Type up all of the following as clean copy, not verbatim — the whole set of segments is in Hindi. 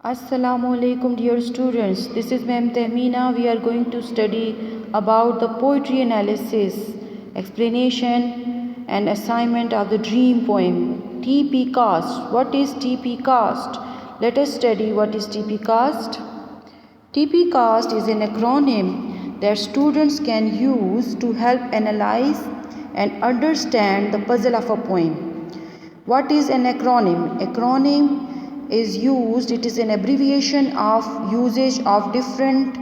Assalamualaikum dear students, this is Ma'am Tehmeena. We are going to study about the poetry analysis, explanation and assignment of the dream poem TP Cast. What is TP Cast? Let us study what is TP Cast. TP Cast is an acronym that students can use to help analyze and understand the puzzle of a poem. What is an acronym? Acronym is used, it is an abbreviation of usage of different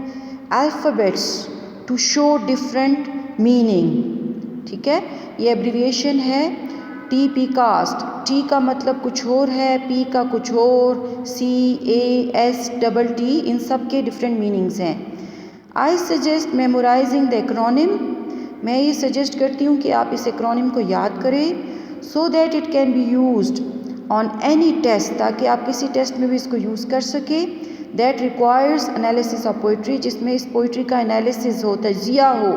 alphabets to show different meaning. ठीक है, ये एब्रीविएशन है TP कास्ट. T का मतलब कुछ और है, P का कुछ और, C A S T T इन सब के डिफरेंट मीनिंग्स हैं. I suggest memorising the acronym. मैं ये सजेस्ट करती हूँ कि आप इस एक्रोनिम को याद करें so that it can be used on any test, ताकि आप किसी टेस्ट में भी इसको यूज़ कर सके. That requires analysis of poetry, जिसमें इस पोइट्री का एनालिसिस हो, तजिया हो.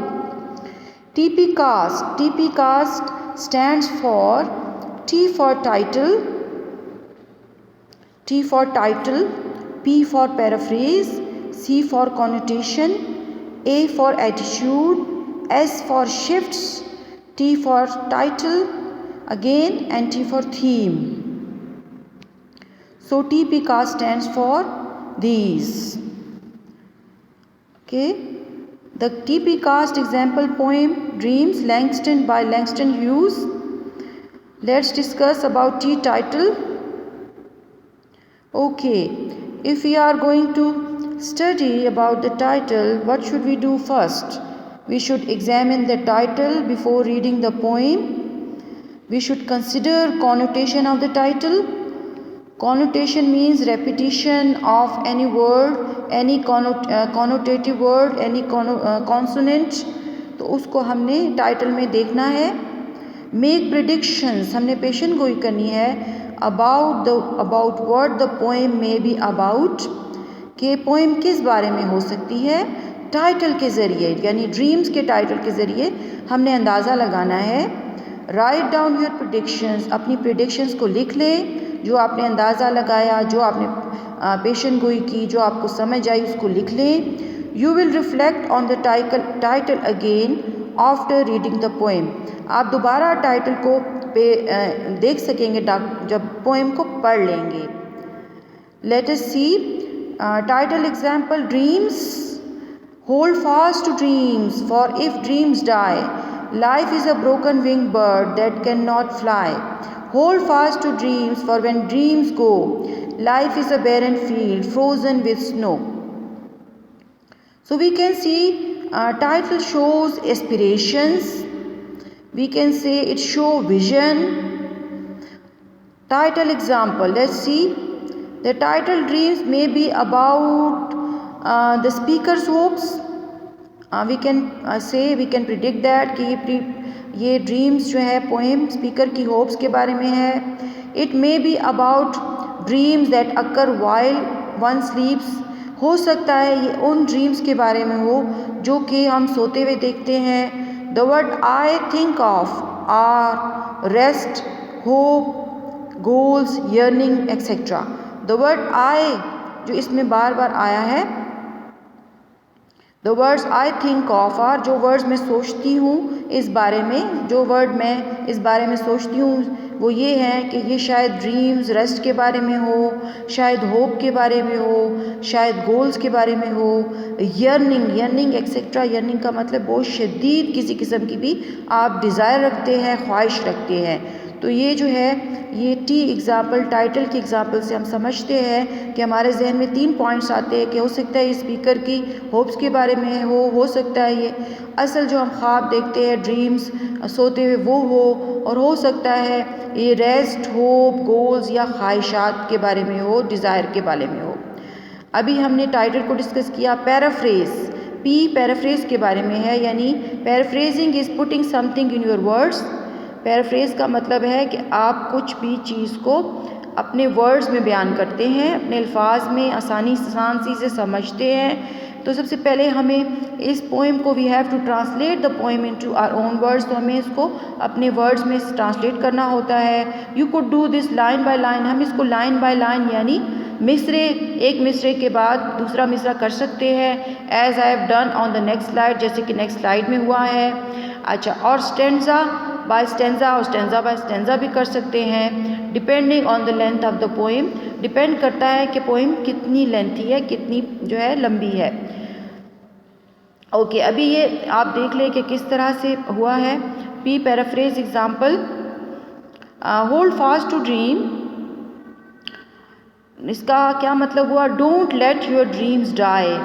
TP CASTT stands for T for title, T for title, P for paraphrase, C for connotation, A for attitude, S for shifts, T for title again and T for theme. So TP cast stands for these. Okay, the TP cast example poem Dreams Langston by Langston Hughes. Let's discuss about T title. Okay, if we are going to study about the title, what should we do first? We should examine the title before reading the poem. We should consider connotation of the title. Connotation means repetition of any word, any connotative word, any consonant. तो उसको हमने टाइटल में देखना है. मेक प्रेडिक्शंस, हमने पेशन गोई करनी है about what the poem may be about, कि पोएम किस बारे में हो सकती है. टाइटल के ज़रिए यानी ड्रीम्स के टाइटल के ज़रिए हमने अंदाज़ा लगाना है. राइट डाउन योर प्रेडिक्शंस, अपनी प्रेडिक्शंस को लिख लें, जो आपने अंदाज़ा लगाया, जो आपने पेशन गोई की, जो आपको समझ आई उसको लिख लें. You will reflect on the title again after reading the poem. आप दोबारा टाइटल को देख सकेंगे जब पोएम को पढ़ लेंगे. Let us see title example. Dreams, hold fast to dreams for if dreams die. Life is a broken wing bird that can not fly. Hold fast to dreams, for when dreams go, life is a barren field frozen with snow. So we can see title shows aspirations. We can say it shows vision. Title example. Let's see. The title Dreams may be about the speaker's hopes. We can we can predict that कि ये ड्रीम्स जो है पोएम स्पीकर की होप्स के बारे में है. It may be about dreams that occur while one स्लीप्स. हो सकता है ये उन ड्रीम्स के बारे में हो जो कि हम सोते हुए देखते हैं. The word I think of are rest, hope, goals, yearning etcetera. The word I जो इसमें बार बार आया है, the words I think of are, जो वर्ड्स मैं सोचती हूँ इस बारे में, जो वर्ड मैं इस बारे में सोचती हूँ वो ये हैं कि ये शायद ड्रीम्स रेस्ट के बारे में हो, शायद होप के बारे में हो, शायद गोल्स के बारे में हो. Yearning etcetera. यर्निंग का मतलब बहुत शदीद किसी किस्म की भी आप डिज़ायर रखते हैं, ख्वाहिश रखते हैं. तो ये जो है ये टी एग्ज़ाम्पल टाइटल के एग्ज़ाम्पल से हम समझते हैं कि हमारे जहन में 3 पॉइंट्स आते हैं कि हो सकता है ये स्पीकर की होप्स के बारे में हो सकता है ये असल जो हम ख्वाब देखते हैं ड्रीम्स सोते हुए वो हो, और हो सकता है ये रेस्ट, होप, गोल्स या ख्वाहिशात के बारे में हो, डिज़ायर के बारे में हो. अभी हमने टाइटल को डिस्कस किया. पैराफ्रेज, पी पैराफ्रेज के बारे में है, यानी paraphrasing is putting something in your words. Paraphrase का मतलब है कि आप कुछ भी चीज़ को अपने वर्ड्स में बयान करते हैं, अपने अल्फाज में आसानी से समझते हैं. तो सबसे पहले हमें इस पोएम को we have to translate the poem into our own words. तो हमें इसको अपने वर्ड्स में ट्रांसलेट करना होता है. You could do this line by line. हम इसको लाइन बाय लाइन यानी मिसरे, एक मिसरे के बाद दूसरा मिसरा कर सकते हैं, as I have done on the next slide, जैसे कि नेक्स्ट स्लाइड में हुआ है। अच्छा, और स्टेंजा बाय स्टेंजा और स्टेंजा बाय स्टेंजा भी कर सकते हैं, depending on the length of the poem, depend करता है कि पोइम कितनी लेंथी है, कितनी जो है लंबी है। ओके, अभी ये आप देख लें कि किस तरह से हुआ है। P paraphrase example, hold fast to dream, इसका क्या मतलब हुआ, don't let your dreams die.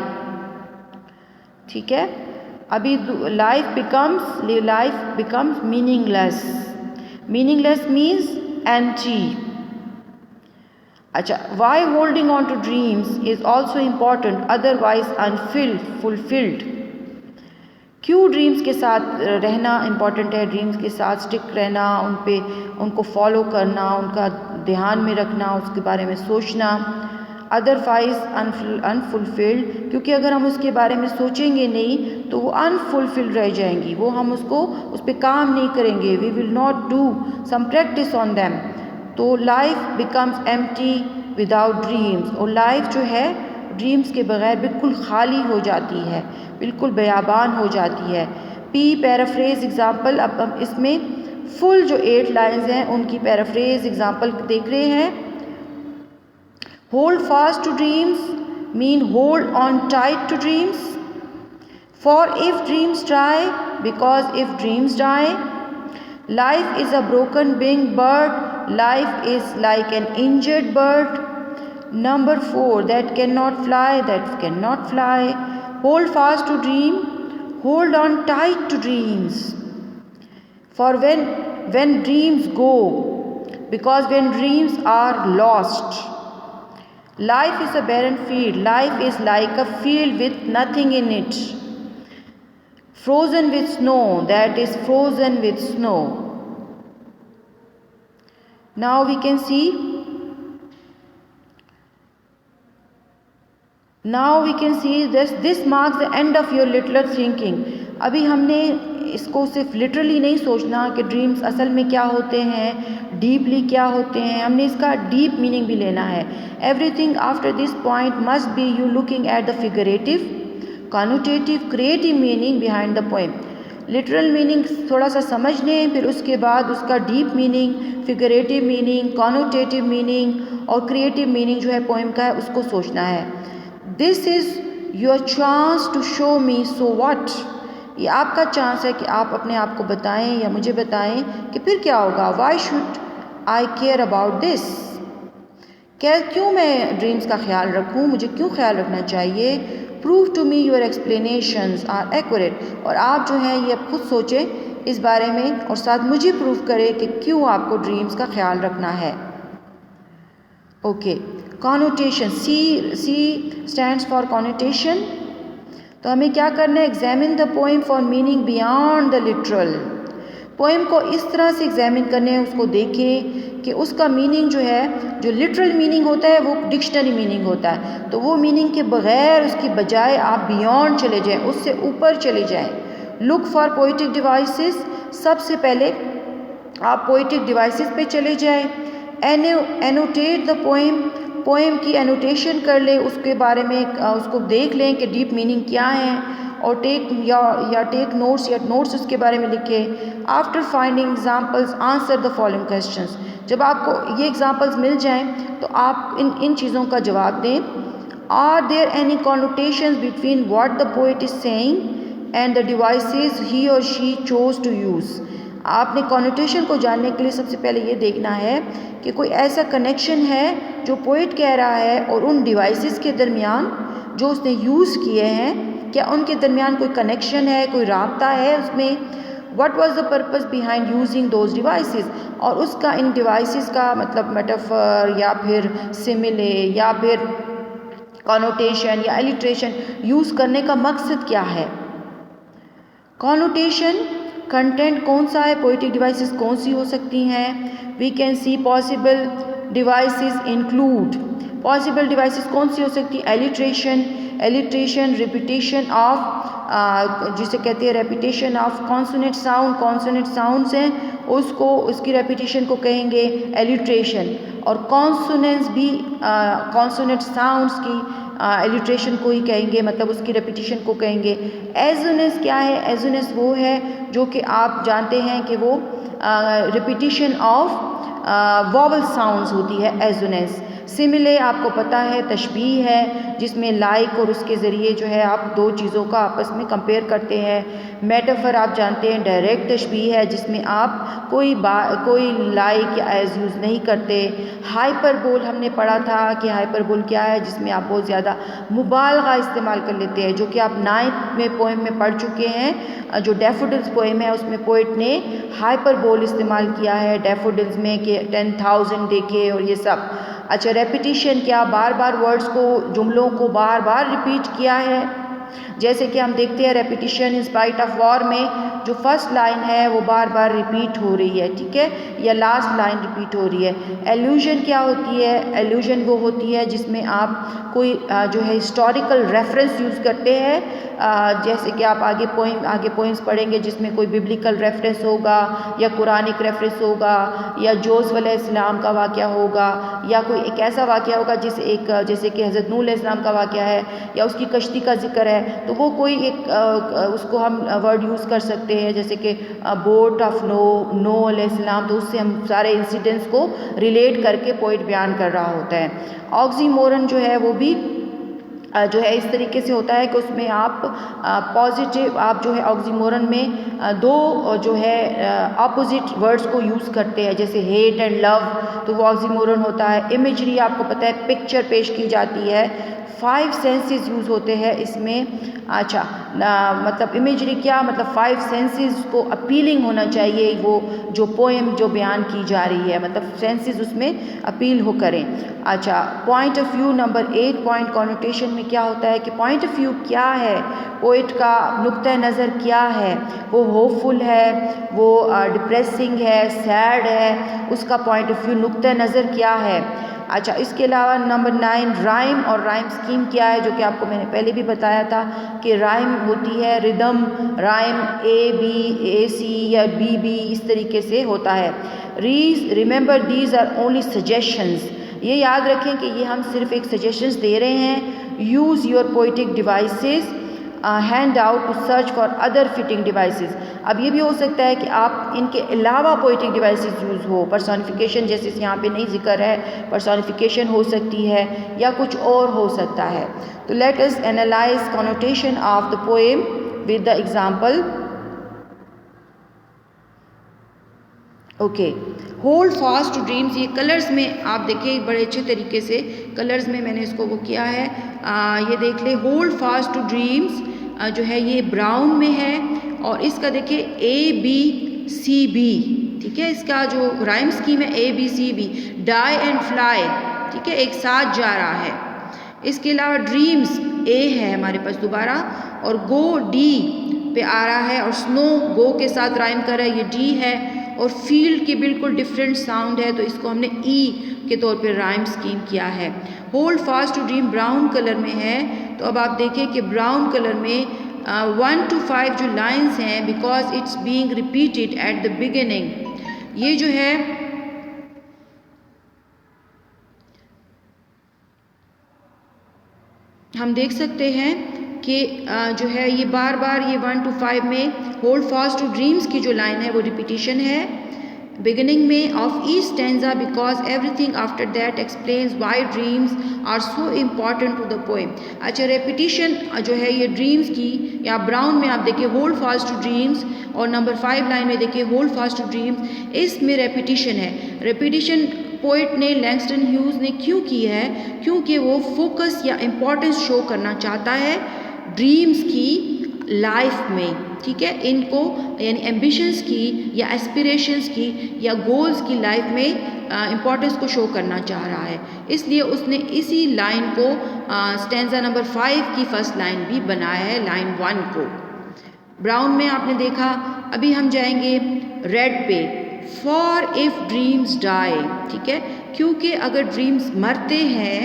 ठीक है, अभी life becomes meaningless, meaningless means empty. अच्छा, why holding on to dreams is also important, otherwise unfulfilled. क्यों ड्रीम्स के साथ रहना इम्पॉर्टेंट है, ड्रीम्स के साथ स्टिक रहना, उनको फॉलो करना, उनका ध्यान में रखना, उसके बारे में सोचना, अदरवाइज अनफुलफिल्ड, क्योंकि अगर हम उसके बारे में सोचेंगे नहीं तो वो अनफुलफिल्ड रह जाएंगी, वो हम उस पर काम नहीं करेंगे, we will not do some practice on them. तो life becomes empty without dreams, और लाइफ जो है ड्रीम्स के बगैर बिल्कुल खाली हो जाती है, बिल्कुल बयाबान हो जाती है। पी पैराफ्रेज एग्जाम्पल, अब हम इसमें फुल जो 8 लाइन्स हैं उनकी पैराफ्रेज एग्जाम्पल देख रहे हैं। Hold fast to dreams mean hold on tight to dreams, for if dreams try because if dreams die, life is a broken wing bird, life is like an injured bird. Number 4, that cannot fly. Hold fast to dream, hold on tight to dreams. For when dreams go, because when dreams are lost, life is a barren field, life is like a field with nothing in it, frozen with snow, that is frozen with snow. Now we can see this marks the end of your literal thinking. अभी हमने इसको सिर्फ लिटरली नहीं सोचना कि ड्रीम्स असल में क्या होते हैं, डीपली क्या होते हैं, हमने इसका डीप मीनिंग भी लेना है। Everything after this point must be you looking at the figurative, connotative, creative meaning behind the poem. Literal meaning थोड़ा सा समझ लें, फिर उसके बाद उसका deep meaning, figurative meaning, connotative meaning और क्रिएटिव मीनिंग जो है पोएम का है उसको सोचना है। This is your chance to show me so what, ये आपका चांस है कि आप अपने आप को बताएं या मुझे बताएं कि फिर क्या होगा। Why should I care about this, क्यों मैं ड्रीम्स का ख्याल रखूं, मुझे क्यों ख्याल रखना चाहिए। Prove to me your explanations are accurate, और आप जो हैं ये खुद सोचें इस बारे में और साथ मुझे प्रूव करें कि क्यों आपको ड्रीम्स का ख्याल रखना है। Okay, connotation, C stands for connotation. तो हमें क्या करना है, examine the poem for meaning beyond the literal. Poem को इस तरह से एग्जामिन करने, उसको देखें कि उसका मीनिंग जो है, जो लिटरल मीनिंग होता है वो डिक्शनरी मीनिंग होता है, तो वो मीनिंग के बगैर उसकी बजाय आप बियॉन्ड चले जाएं, उससे ऊपर चले जाएं। लुक फॉर पोइटिक डिवाइसेस, सबसे पहले आप पोइटिक डिवाइसेस पे चले जाएं। एनोटेट द पोएम, पोएम की एनोटेशन कर ले, उसके बारे में उसको देख लें कि डीप मीनिंग क्या है, और टेक नोट्स या नोट्स उसके बारे में लिखें। After finding examples answer the following questions, जब आपको ये एग्जाम्पल्स मिल जाएं तो आप इन चीज़ों का जवाब दें। Are there any connotations between what the poet is saying and the devices he or she chose to use. आपने कॉनोटेशन को जानने के लिए सबसे पहले ये देखना है कि कोई ऐसा कनेक्शन है जो पोएट कह रहा है और उन डिवाइसेस के दरमियान जो उसने यूज़ किए हैं, क्या उनके दरमियान कोई कनेक्शन है, कोई राब्ता है उसमें। What was the purpose behind using those devices, और उसका इन डिवाइसेस का मतलब मेटाफर या फिर सिमिले या फिर कॉनोटेशन या एलिट्रेशन यूज़ करने का मकसद क्या है। कॉनोटेशन कंटेंट कौन सा है, पोएटिक डिवाइसेस कौन सी हो सकती हैं। We can see possible devices include possible devices कौन सी हो सकती है? एलिट्रेशन, रिपीटेशन ऑफ, जिसे कहते हैं रेपिटेशन ऑफ कॉन्सोनेंट साउंड्स हैं उसको, उसकी रेपिटेशन को कहेंगे एलिट्रेशन, और कॉन्सोनेंट्स भी कॉन्सोनेंट साउंड्स की एलिट्रेशन को ही कहेंगे, मतलब उसकी रेपिटेशन को कहेंगे। एजोनेस क्या है? एजोनेस वो है जो कि आप जानते हैं कि वो रिपीटिशन ऑफ वॉवल साउंड्स होती है एजोनेस। सिमिले आपको पता है तशबीह है, जिसमें लाइक और उसके ज़रिए जो है आप दो चीज़ों का आपस में कंपेयर करते हैं। मेटाफर आप जानते हैं डायरेक्ट तशबीह है, जिसमें आप कोई लाइक या एज यूज़ नहीं करते। हाइपरबोल हमने पढ़ा था कि हाइपरबोल क्या है, जिसमें आप बहुत ज़्यादा मुबालगा इस्तेमाल कर लेते हैं, जो कि आप 9th में पोएम में पढ़ चुके हैं। जो डैफोडिल्स पोएम है उसमें पोइट ने हाइपरबोल इस्तेमाल किया है डैफोडिल्स में, कि 10,000 देखे और ये सब। अच्छा, रेपिटिशन क्या? बार बार वर्ड्स को, जुमलों को बार बार रिपीट किया है। जैसे कि हम देखते हैं repetition in spite of war में जो फर्स्ट लाइन है वो बार बार रिपीट हो रही है, ठीक है, या लास्ट लाइन रिपीट हो रही है। एल्यूजन क्या होती है? एल्यूजन वो होती है जिसमें आप कोई जो है हिस्टोरिकल रेफरेंस यूज़ करते हैं, जैसे कि आप आगे पोइम्स पढ़ेंगे जिसमें कोई बिब्लिकल रेफरेंस होगा या कुरानिक रेफरेंस होगा या जोस अलैहिस्सलाम का वाक़या होगा या कोई एक ऐसा वाक़या होगा जैसे कि हज़रत नूह अलैहिस्सलाम का वाक़या है या उसकी कश्ती का जिक्र है, तो वो कोई एक उसको हम वर्ड यूज़ कर सकते हैं, जैसे कि बोट ऑफ नूह अलैहिस्सलाम, तो उससे हम सारे इंसिडेंट्स को रिलेट करके पोइट बयान कर रहा होता है। ऑक्सीमोरन जो है वो भी जो है इस तरीके से होता है कि उसमें आप पॉजिटिव, आप जो है ऑक्सीमोरन में दो जो है अपोजिट वर्ड्स को यूज़ करते हैं, जैसे हेट एंड लव, तो वो ऑक्सीमोरन होता है। इमेजरी आपको पता है पिक्चर पेश की जाती है। 5 सेंसेस यूज़ होते हैं इसमें। अच्छा, मतलब इमेजरी क्या मतलब 5 सेंसेस को अपीलिंग होना चाहिए, वो जो पोएम जो बयान की जा रही है, मतलब सेंसेस उसमें अपील हो करें। अच्छा, point of view number 8 point connotation में क्या होता है कि पॉइंट ऑफ व्यू क्या है, पोइट का नुक्ता नज़र क्या है, वो होपफुल है, वो डिप्रेसिंग है, सैड है, उसका पॉइंट ऑफ व्यू नुक्ता नज़र क्या है। अच्छा, इसके अलावा नंबर 9 राइम और राइम स्कीम क्या है, जो कि आपको मैंने पहले भी बताया था कि राइम होती है रिदम, राइम A-B-A-C या B-B इस तरीके से होता है। Remember these are only suggestions, ये याद रखें कि ये हम सिर्फ एक सजेशंस दे रहे हैं। Use your poetic devices handout to search for other fitting devices. अब ये भी हो सकता है कि आप इनके अलावा पोइटिक डिवाइसेस यूज़ हो, पर्सोनिफिकेशन जैसे यहाँ पे नहीं जिक्र है, पर्सोनिफिकेशन हो सकती है या कुछ और हो सकता है। तो let us analyse connotation of the poem with the example. Okay, hold fast to dreams, ये कलर्स में आप देखिए बड़े अच्छे तरीके से कलर्स में मैंने इसको वो किया है। ये देख ले, होल्ड फास्ट टू ड्रीम्स जो है ये ब्राउन में है और इसका देखिए A-B-C-B, ठीक है, इसका जो राइम स्कीम है A-B-C-B, डाई एंड फ्लाई, ठीक है, एक साथ जा रहा है। इसके अलावा ड्रीम्स A है हमारे पास दोबारा, और गो D पे आ रहा है, और स्नो गो के साथ राइम कर रहा है, ये D है, और फील्ड की बिल्कुल डिफरेंट साउंड है, तो इसको हमने E के तौर पे राइम स्कीम किया है। Hold fast to dream brown colour में है, तो अब आप देखिए कि ब्राउन कलर में 1 to 5 जो लाइंस हैं, because it's being repeated at the beginning, ये जो है हम देख सकते हैं कि जो है ये बार बार ये 1 to 5 में होल्ड फास्ट टू ड्रीम्स की जो लाइन है वो रिपीटिशन है बिगिनिंग में of each stanza, because everything after that explains why dreams are so important to the poem. अच्छा, रेपिटिशन जो है ये ड्रीम्स की, या ब्राउन में आप देखिए होल्ड फास्ट टू ड्रीम्स, और नंबर 5 लाइन में देखिए होल्ड फास्ट टू ड्रीम्स, इसमें रेपिटिशन है। रेपिटिशन पोइट ने लैंगस्टन ह्यूज ने क्यों की है? क्योंकि वो फोकस या इम्पोर्टेंस शो करना चाहता है ड्रीम्स की लाइफ में, ठीक है, इनको यानी एम्बिशंस की या एस्पिरेशंस की या गोल्स की लाइफ में इम्पोर्टेंस को शो करना चाह रहा है, इसलिए उसने इसी लाइन को स्टैंजा नंबर 5 की फर्स्ट लाइन भी बनाया है, लाइन 1 को। ब्राउन में आपने देखा। अभी हम जाएंगे रेड पे, फॉर इफ ड्रीम्स डाई, ठीक है, क्योंकि अगर ड्रीम्स मरते हैं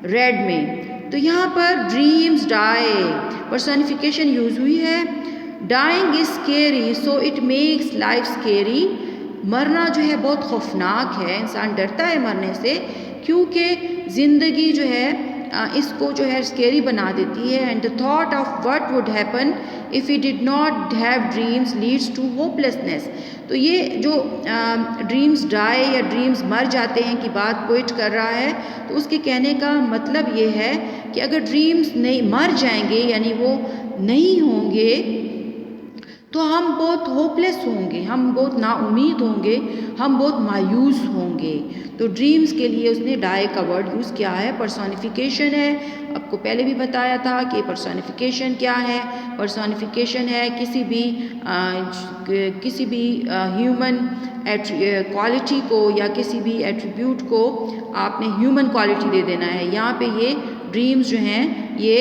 रेड में। तो यहाँ पर ड्रीम्स डाई पर्सनिफिकेशन यूज हुई है। Dying is scary so it makes life scary. मरना जो है बहुत खौफनाक है, इंसान डरता है मरने से क्योंकि ज़िंदगी जो है इसको जो है स्केरी बना देती है। And the thought of what would happen if he did not have dreams leads to hopelessness. तो ये जो ड्रीम्स डाई या ड्रीम्स मर जाते हैं की बात पोइट कर रहा है, तो उसके कहने का मतलब ये है कि अगर ड्रीम्स नहीं मर जाएंगे यानी वो नहीं होंगे तो हम बहुत होपलेस होंगे, हम बहुत नाउम्मीद होंगे, हम बहुत मायूस होंगे। तो ड्रीम्स के लिए उसने डाई का वर्ड यूज़ किया है। पर्सोनिफिकेशन है, आपको पहले भी बताया था कि पर्सोनिफिकेशन क्या है। पर्सोनिफिकेशन है किसी भी ह्यूमन क्वालिटी को या किसी भी एट्रीब्यूट को आपने ह्यूमन क्वालिटी दे देना है। यहाँ पे ये ड्रीम्स जो हैं ये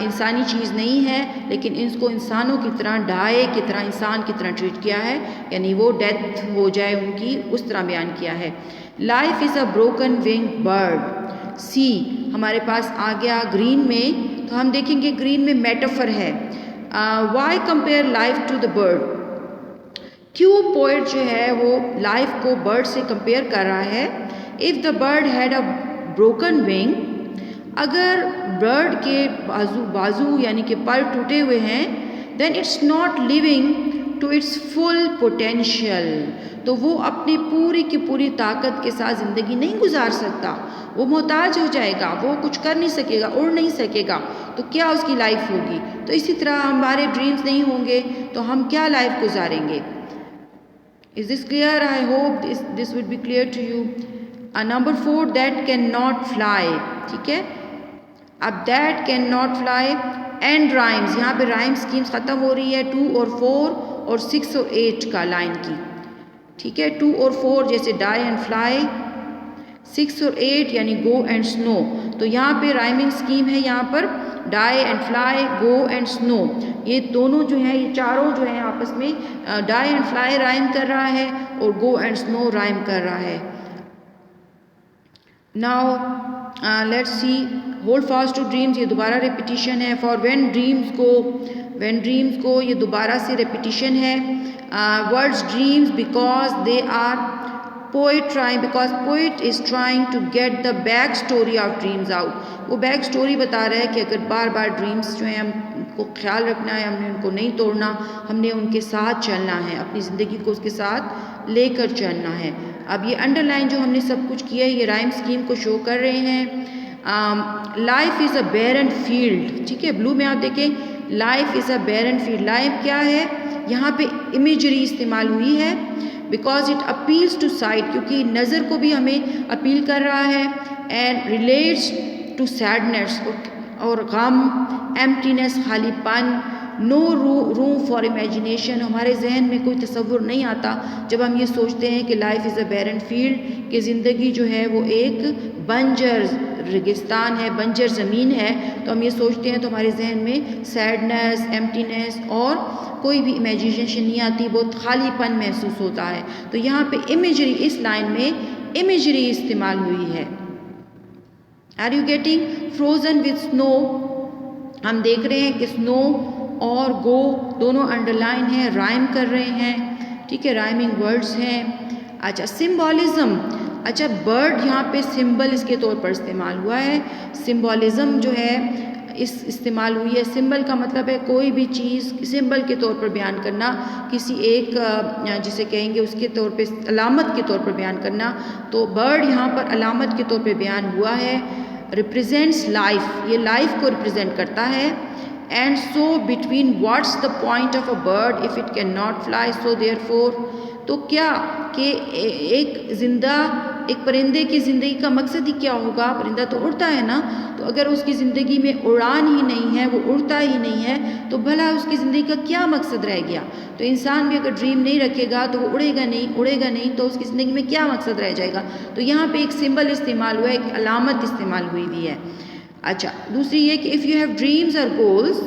इंसानी चीज़ नहीं है, लेकिन इसको इंसानों की तरह डाई की तरह इंसान की तरह ट्रीट किया है, यानी वो डेथ हो जाए उनकी, उस तरह बयान किया है। Life is a broken wing bird. See हमारे पास आ गया ग्रीन में, तो हम देखेंगे ग्रीन में मेटाफर है। Why compare life to the bird. क्यों पोइट जो है वो लाइफ को बर्ड से कंपेयर कर रहा है। If the bird had a broken wing, अगर बर्ड के बाजू यानी कि पर टूटे हुए हैं, then it's not living to its full potential, तो वो अपनी पूरी की पूरी ताकत के साथ ज़िंदगी नहीं गुजार सकता, वो मोहताज हो जाएगा, वो कुछ कर नहीं सकेगा, उड़ नहीं सकेगा, तो क्या उसकी लाइफ होगी। तो इसी तरह हमारे ड्रीम्स नहीं होंगे तो हम क्या लाइफ गुजारेंगे। Is this clear? I hope this would be clear to you. Number 4, that can not fly. ठीक है, अब that can not fly and rhymes, यहाँ पे राइम स्कीम्स ख़त्म हो रही है 2 और 4 और 6 और 8 का लाइन की। ठीक है, 2 और 4 जैसे डाई एंड फ्लाई, 6 और 8 यानी गो एंड स्नो। तो यहाँ पे राइमिंग स्कीम है, यहाँ पर die and fly, go and snow, ये दोनों जो हैं, ये चारों जो हैं आपस में डाई एंड फ्लाई राइम कर रहा है और गो एंड स्नो राइम कर रहा है। Now let's see hold fast to dreams, ये दोबारा रिपीटिशन है। फॉर व्हेन ड्रीम्स को ये दोबारा से रिपीटिशन है। Words dreams because they are because poet is trying to get the back story of dreams out. वो बैक स्टोरी बता रहा है कि अगर बार बार ड्रीम्स जो हैं हमको ख्याल रखना है, हमने उनको नहीं तोड़ना, हमने उनके साथ चलना है, अपनी ज़िंदगी को उसके साथ लेकर चलना है। अब ये अंडरलाइन जो हमने सब कुछ किया है ये राइम स्कीम को शो कर रहे हैं। Life is a barren field. ठीक है, ब्लू में आप देखें life is a barren field. Life क्या है, यहाँ पे इमेजरी इस्तेमाल हुई है because it appeals to sight, क्योंकि नज़र को भी हमें अपील कर रहा है। एंड रिलेट्स टू सैडनेस, और गम, एम्प्टीनेस, खालीपन, नो रूम फॉर इमेजिनेशन, हमारे जहन में कोई तसव्वुर नहीं आता जब हम ये सोचते हैं कि life is a barren field, कि ज़िंदगी जो है वो एक बंजर रेगिस्तान है, बंजर ज़मीन है। तो हम ये सोचते हैं तो हमारे जहन में सैडनेस, एम्प्टीनेस और कोई भी इमेजिनेशन नहीं आती, बहुत खालीपन महसूस होता है। तो यहाँ पे इमेजरी, इस लाइन में इमेजरी इस्तेमाल हुई है। Are you getting? Frozen with snow, हम देख रहे हैं कि स्नो और गो दोनों अंडरलाइन है, राइम कर रहे हैं। ठीक है, राइमिंग वर्ड्स हैं। अच्छा, सिम्बॉलिज्म, अच्छा बर्ड यहाँ पे सिंबल इसके तौर पर इस्तेमाल हुआ है। सिम्बॉलिज्म जो है इस्तेमाल हुई है। सिंबल का मतलब है कोई भी चीज़ सिंबल के तौर पर बयान करना, किसी एक जिसे कहेंगे उसके तौर पे अलामत के तौर पर बयान करना। तो बर्ड यहाँ पर अलामत के तौर पे बयान हुआ है। रिप्रेजेंट्स लाइफ, ये लाइफ को रिप्रेजेंट करता है। And so between what's the point of a bird if it can not fly so therefore, तो क्या कि एक परिंदे की ज़िंदगी का मकसद ही क्या होगा। परिंदा तो उड़ता है ना, तो अगर उसकी ज़िंदगी में उड़ान ही नहीं है, वो उड़ता ही नहीं है, तो भला उसकी ज़िंदगी का क्या मकसद रह गया। तो इंसान भी अगर ड्रीम नहीं रखेगा तो वो उड़ेगा नहीं, तो उसकी ज़िंदगी में क्या मकसद रह जाएगा। तो यहाँ पे एक सिंबल इस्तेमाल हुआ है, एक अलामत इस्तेमाल हुई हुई है। अच्छा, दूसरी ये कि इफ़ यू हैव ड्रीम्स और गोल्स,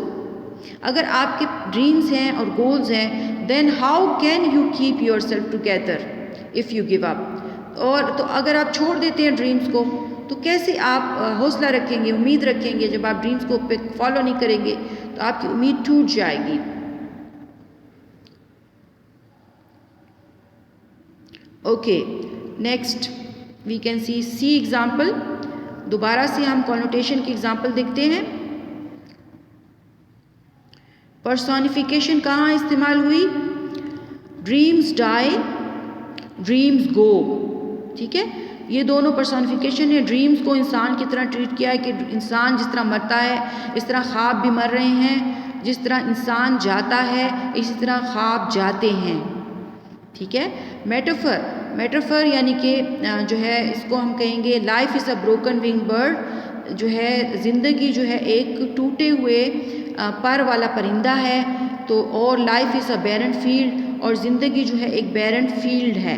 अगर आपके ड्रीम्स हैं और गोल्स हैं, then how can you keep yourself together if you give up. और तो अगर आप छोड़ देते हैं ड्रीम्स को तो कैसे आप हौसला रखेंगे, उम्मीद रखेंगे? जब आप ड्रीम्स को फॉलो नहीं करेंगे तो आपकी उम्मीद टूट जाएगी। Okay, next we can see example. दोबारा से हम कॉनोटेशन की एग्जाम्पल देखते हैं। पर्सोनिफिकेशन कहाँ इस्तेमाल हुई? ड्रीम्स डाई, ड्रीम्स गो। ठीक है, ये दोनों पर्सोनिफिकेशन है। ड्रीम्स को इंसान की तरह ट्रीट किया है कि इंसान जिस तरह मरता है इस तरह ख्वाब भी मर रहे हैं, जिस तरह इंसान जाता है इसी तरह ख्वाब जाते हैं। ठीक है, मेटाफर यानी कि जो है इसको हम कहेंगे life is a broken wing bird. जो है ज़िंदगी जो है एक टूटे हुए पर वाला परिंदा है। तो और life is a barren field, और ज़िंदगी जो है एक बैरन फील्ड है।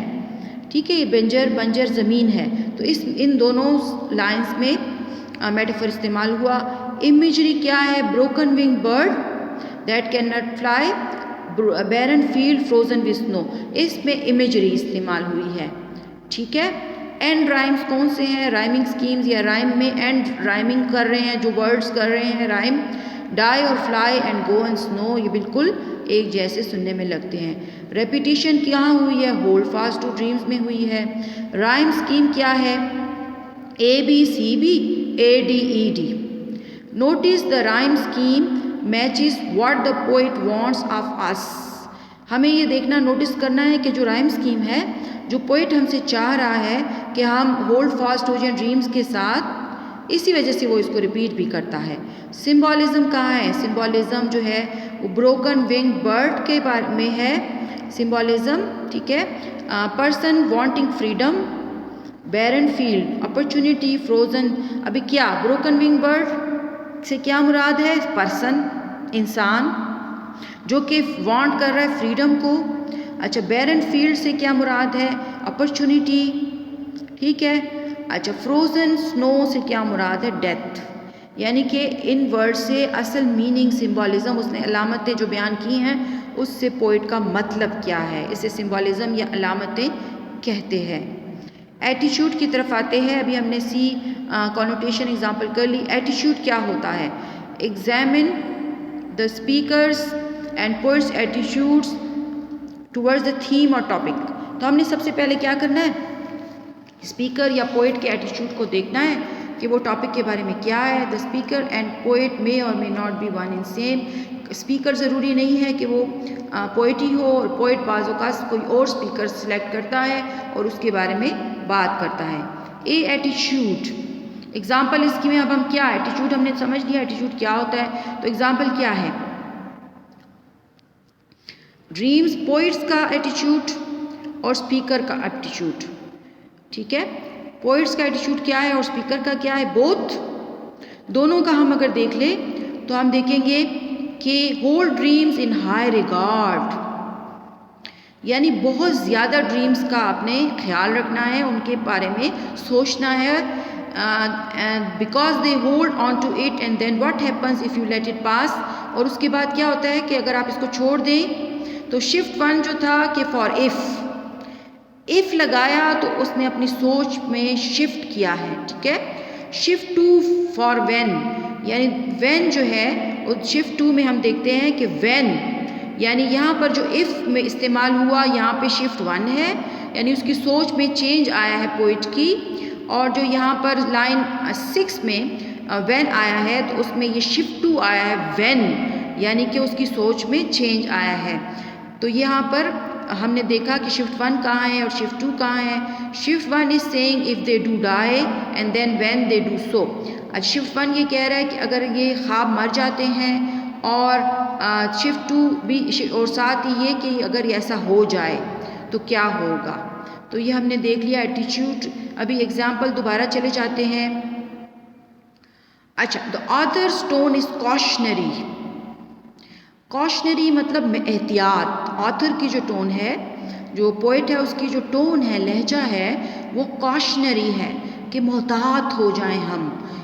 ठीक है, ये बंजर ज़मीन है। तो इन दोनों लाइंस में मेटाफर इस्तेमाल हुआ। इमेजरी क्या है? Broken wing bird that can not fly, barren field frozen with snow. इसमें इमेजरी इस्तेमाल हुई है। ठीक है, एंड राइम्स कौन से हैं? राइमिंग स्कीम्स या राइम में एंड राइमिंग कर रहे हैं, जो वर्ड्स कर रहे हैं राइम। डाई और fly and go and snow, ये बिल्कुल एक जैसे सुनने में लगते हैं। रेपिटेशन कहाँ हुई है? होल्ड फास्ट टू ड्रीम्स में हुई है। राइम स्कीम क्या है? ABCB ADED। Notice the rhyme scheme matches what the poet wants of us. हमें ये देखना, नोटिस करना है कि जो राइम स्कीम है, जो पोइट हमसे चाह रहा है कि हम होल्ड फास्ट हो जाएं ड्रीम्स के साथ, इसी वजह से वो इसको रिपीट भी करता है। सिंबॉलिज्म कहाँ है? सिंबॉलिज्म जो है वो ब्रोकन विंग बर्ड के बारे में है सिंबॉलिज्म। ठीक है, पर्सन वांटिंग फ्रीडम, बैरन फील्ड, अपॉर्चुनिटी, फ्रोजन। अभी क्या ब्रोकन विंग बर्ड से क्या मुराद है? पर्सन, इंसान जो कि वांट कर रहा है फ्रीडम को। अच्छा, बैरन फील्ड से क्या मुराद है? अपॉर्चुनिटी। ठीक है, अच्छा, फ्रोजन स्नो से क्या मुराद है? डेथ। यानी कि इन वर्ड से असल मीनिंग, सिंबॉलिज्म, उसने अलामतें जो बयान की हैं उससे पोइट का मतलब क्या है, इसे सिंबॉलिज्म या अलामतें कहते हैं। एटीट्यूड की तरफ आते हैं। अभी हमने कॉनोटेशन एग्जाम्पल कर ली। एटीट्यूड क्या होता है? Examine the speakers and poets attitudes towards the theme और टॉपिक। तो हमने सबसे पहले क्या करना है? स्पीकर या पोइट के एटीट्यूड को देखना है कि वो टॉपिक के बारे में क्या है। द स्पीकर एंड पोइट मे और may not be one in same. Speaker ज़रूरी नहीं है कि वो पोइट ही हो, और पोइट बाज़ औक़ात कोई और स्पीकर सिलेक्ट करता है और उसके बारे में बात करता है। एटीट्यूड एग्जाम्पल इसकी में अब हम क्या, एटीट्यूड हमने समझ लिया एटीट्यूड क्या होता है। तो एग्जाम्पल क्या है? ड्रीम्स पोइट्स का एटीट्यूड और स्पीकर का एटीट्यूड। ठीक है, पोइट्स का एटीट्यूड क्या है और स्पीकर का क्या है? बोथ, दोनों का हम अगर देख ले तो हम देखेंगे कि hold dreams in high regard, यानी बहुत ज़्यादा ड्रीम्स का आपने ख्याल रखना है, उनके बारे में सोचना है। Because they hold on to it and then what happens if you let it pass. और उसके बाद क्या होता है कि अगर आप इसको छोड़ दें तो शिफ्ट वन जो था कि फॉर इफ़ लगाया तो उसने अपनी सोच में शिफ्ट किया है। ठीक है, शिफ्ट टू फॉर व्हेन, यानी व्हेन जो है शिफ्ट टू में हम देखते हैं कि व्हेन, यानी यहाँ पर जो इफ़ में इस्तेमाल हुआ यहाँ पे शिफ्ट वन है, यानी उसकी सोच में चेंज आया है पोइट की। और जो यहाँ पर लाइन 6 में व्हेन आया है तो उसमें ये शिफ्ट टू आया है व्हेन, यानी कि उसकी सोच में चेंज आया है। तो यहाँ पर हमने देखा कि शिफ्ट वन कहाँ है और शिफ्ट टू कहाँ है। Shift one is saying if they do die and then when they do so. आज शिफ्ट वन ये कह रहा है कि अगर ये ख्वाब मर जाते हैं, और शिफ्ट टू भी, और साथ ही ये कि अगर ऐसा हो जाए तो क्या होगा। तो ये हमने देख लिया एटीट्यूड। अभी एग्जाम्पल दोबारा चले जाते हैं। अच्छा, the author's tone is cautionary. Cautionary मतलब एहतियात। ऑथर की जो टोन है, जो पोइट है उसकी जो टोन है, लहजा है, वो कॉशनरी है कि मोहतात हो जाएं हम।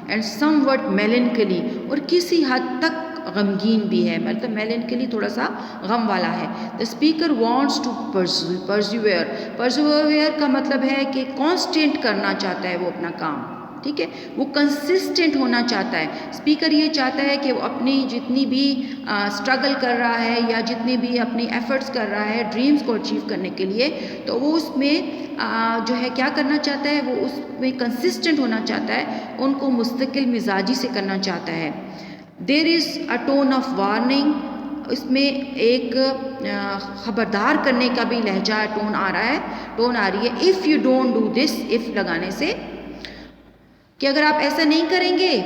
एंड समवट मेलनकली, और किसी हद तक गमगीन भी है, मतलब मेलनकली थोड़ा सा गम वाला है। The speaker wants to persevere. Persevere का मतलब है कि कांस्टेंट करना चाहता है वो अपना काम। ठीक है, वो कंसिस्टेंट होना चाहता है। स्पीकर ये चाहता है कि वो अपनी जितनी भी स्ट्रगल कर रहा है या जितने भी अपनी एफर्ट्स कर रहा है ड्रीम्स को अचीव करने के लिए, तो वो उसमें जो है क्या करना चाहता है, वो उसमें कंसिस्टेंट होना चाहता है, उनको मुस्तकिल मिजाजी से करना चाहता है। There is a tone of warning, इसमें एक ख़बरदार करने का भी लहजा टोन आ रहा है, टोन आ रही है। If you don't do this, if लगाने से कि अगर आप ऐसा नहीं करेंगे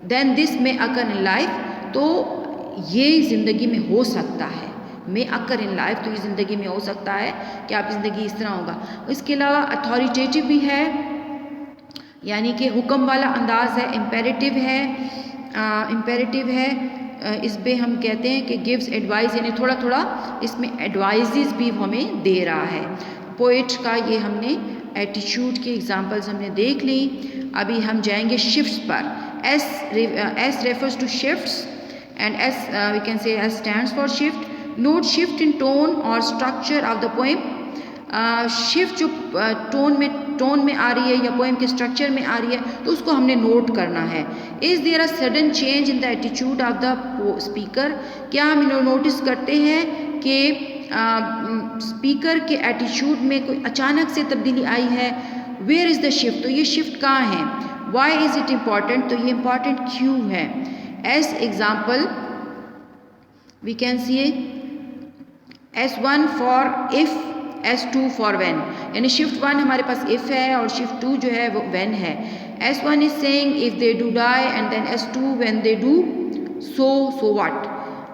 देन दिस में अकर इन लाइफ, तो ये ज़िंदगी में हो सकता है, में अकर इन लाइफ, तो ये ज़िंदगी में हो सकता है कि आप ज़िंदगी इस तरह होगा। इसके अलावा अथॉरिटेटिव भी है, यानी कि हुक्म वाला अंदाज़ है, इम्पेरेटिव है, इम्पेरेटिव है, इस पे हम कहते हैं कि गिव्स एडवाइस, यानी थोड़ा थोड़ा इसमें एडवाइजेस भी हमें दे रहा है। पोइट का ये हमने एटीट्यूड की एग्जांपल्स हमने देख ली। अभी हम जाएंगे शिफ्ट्स पर। S refers to shifts and S we can say S stands for shift. Note shift in tone और structure of the poem. Shift जो टोन में आ रही है या पोएम के स्ट्रक्चर में आ रही है, तो उसको हमने नोट करना है। Is there a sudden change in the attitude of the speaker, क्या हम नोटिस करते हैं कि स्पीकर के एटीट्यूड में कोई अचानक से तब्दीली आई है। वेयर इज़ द शिफ्ट, तो ये शिफ्ट कहाँ है। वाई इज़ इट इम्पॉर्टेंट, तो ये इम्पॉर्टेंट क्यों है। As example we can see S1 for if, S2 for when, यानी शिफ्ट 1 हमारे पास इफ़ है और शिफ्ट 2 जो है वो व्हेन है। S1 is saying if they do die and then S2 when they do so what.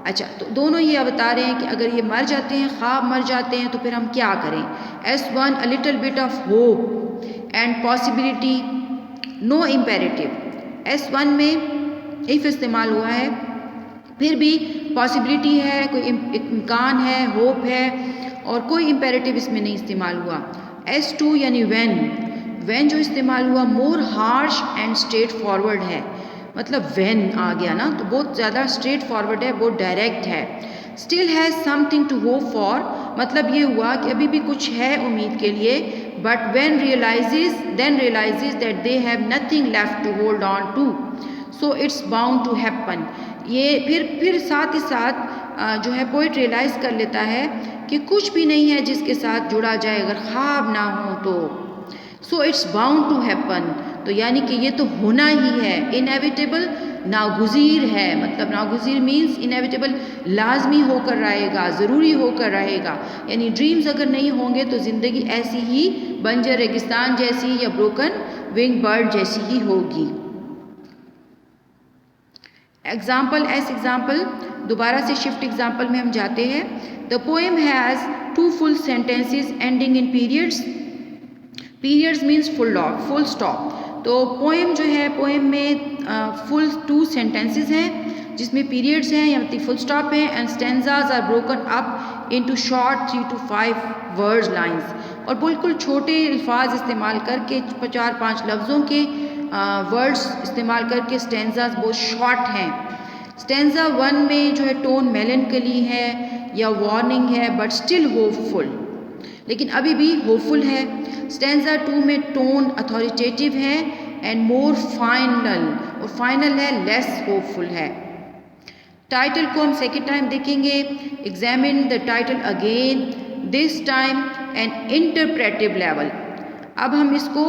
अच्छा, तो दोनों ये बता रहे हैं कि अगर ये मर जाते हैं, ख्वाब मर जाते हैं, तो फिर हम क्या करें। S1 a little bit of hope and possibility, no imperative. S1 में इफ़ इस्तेमाल हुआ है, फिर भी पॉसिबिलिटी है, कोई इम्कान है, होप है, और कोई इम्पेरेटिव इसमें नहीं इस्तेमाल हुआ। S2 यानी व्हेन जो इस्तेमाल हुआ मोर हार्श एंड स्ट्रेट फॉरवर्ड है, मतलब व्हेन आ गया ना, तो बहुत ज़्यादा स्ट्रेट फॉरवर्ड है, बहुत डायरेक्ट है। Still has something to hope for, मतलब ये हुआ कि अभी भी कुछ है उम्मीद के लिए। But then realises that they have nothing left to hold on to, so it's bound to happen. ये फिर साथ ही साथ जो है पोइट रियलाइज़ कर लेता है कि कुछ भी नहीं है जिसके साथ जुड़ा जाए, अगर ख्वाब ना हो तो। So it's bound to happen, तो यानी कि ये तो होना ही है। इनएविटेबल नागुज़ीर है, मतलब नागुज़ीर मीन्स इनएविटेबल, लाजमी होकर रहेगा, ज़रूरी होकर रहेगा। यानी ड्रीम्स अगर नहीं होंगे तो ज़िंदगी ऐसी ही बंजर रेगिस्तान जैसी या ब्रोकन विंग बर्ड जैसी ही होगी। एग्जाम्पल दोबारा से शिफ्ट एग्जाम्पल में हम जाते हैं। The poem has 2 full sentences ending in periods. Periods means full stop. तो पोएम जो है, पोएम में फुल 2 सेंटेंसेस हैं जिसमें पीरियड्स हैं या मतलब फुल स्टॉप हैं, and stanzas are broken up into short 3 to 5 words lines, और बिल्कुल छोटे अल्फाज इस्तेमाल करके 4-5 लफ्ज़ों के वर्ड्स इस्तेमाल करके स्टेंजाज बहुत शॉर्ट हैं। स्टेंजा 1 में जो है टोन मेलनकली है या वार्निंग है, बट स्टिल होपफुल, लेकिन अभी भी होपफुल है। स्टेंजा 2 में टोन अथॉरिटेटिव है एंड मोर फाइनल, और फाइनल है, लेस होपफुल है। टाइटल को हम सेकेंड टाइम देखेंगे। Examine the title again, this time an interpretive level. अब हम इसको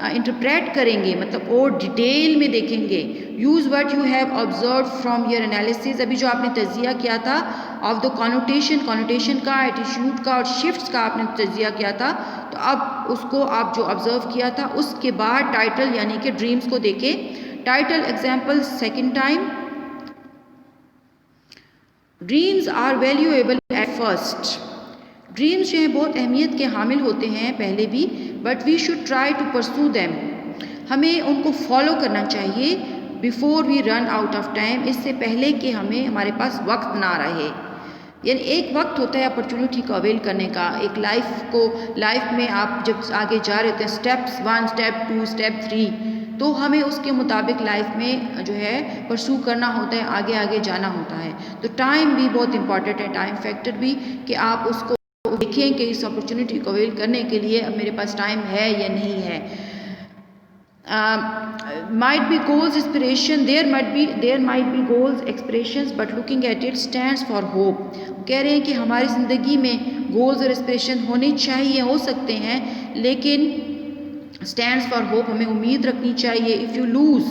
इंटरप्रेट करेंगे, मतलब और डिटेल में देखेंगे। Use what you have observe from your analysis, अभी जो आपने तज्जिया किया था ऑफ द कॉनोटेशन का, एटीट्यूड का और शिफ्ट्स का आपने तज्जिया किया था, तो अब उसको आप जो ऑब्जर्व किया था उसके बाद टाइटल यानी कि ड्रीम्स को देखें। Title example second time. Dreams are valuable at first. Dreams जो हैं बहुत अहमियत के हामिल होते हैं पहले भी, but we should try to pursue them, हमें उनको फॉलो करना चाहिए before we run out of time, इससे पहले कि हमारे पास वक्त ना रहे। यानी एक वक्त होता है अपॉर्चुनिटी को अवेल करने का, एक लाइफ में आप जब आगे जा रहे होते हैं, स्टेप्स 1, स्टेप 2, स्टेप 3, तो हमें उसके मुताबिक लाइफ में जो है परसू करना होता है, आगे आगे जाना होता है। तो टाइम भी बहुत इंपॉर्टेंट है, टाइम फैक्टर भी, कि आप उसको देखें कि इस अपॉर्चुनिटी को अवेल करने के लिए अब मेरे पास टाइम है या नहीं है। might be goals inspiration, there might be goals expressions, but looking at it stands for hope. कह रहे हैं कि हमारी ज़िंदगी में गोल्स और इंस्पिरेशन होने चाहिए, हो सकते हैं, लेकिन stands for hope, हमें उम्मीद रखनी चाहिए. If you lose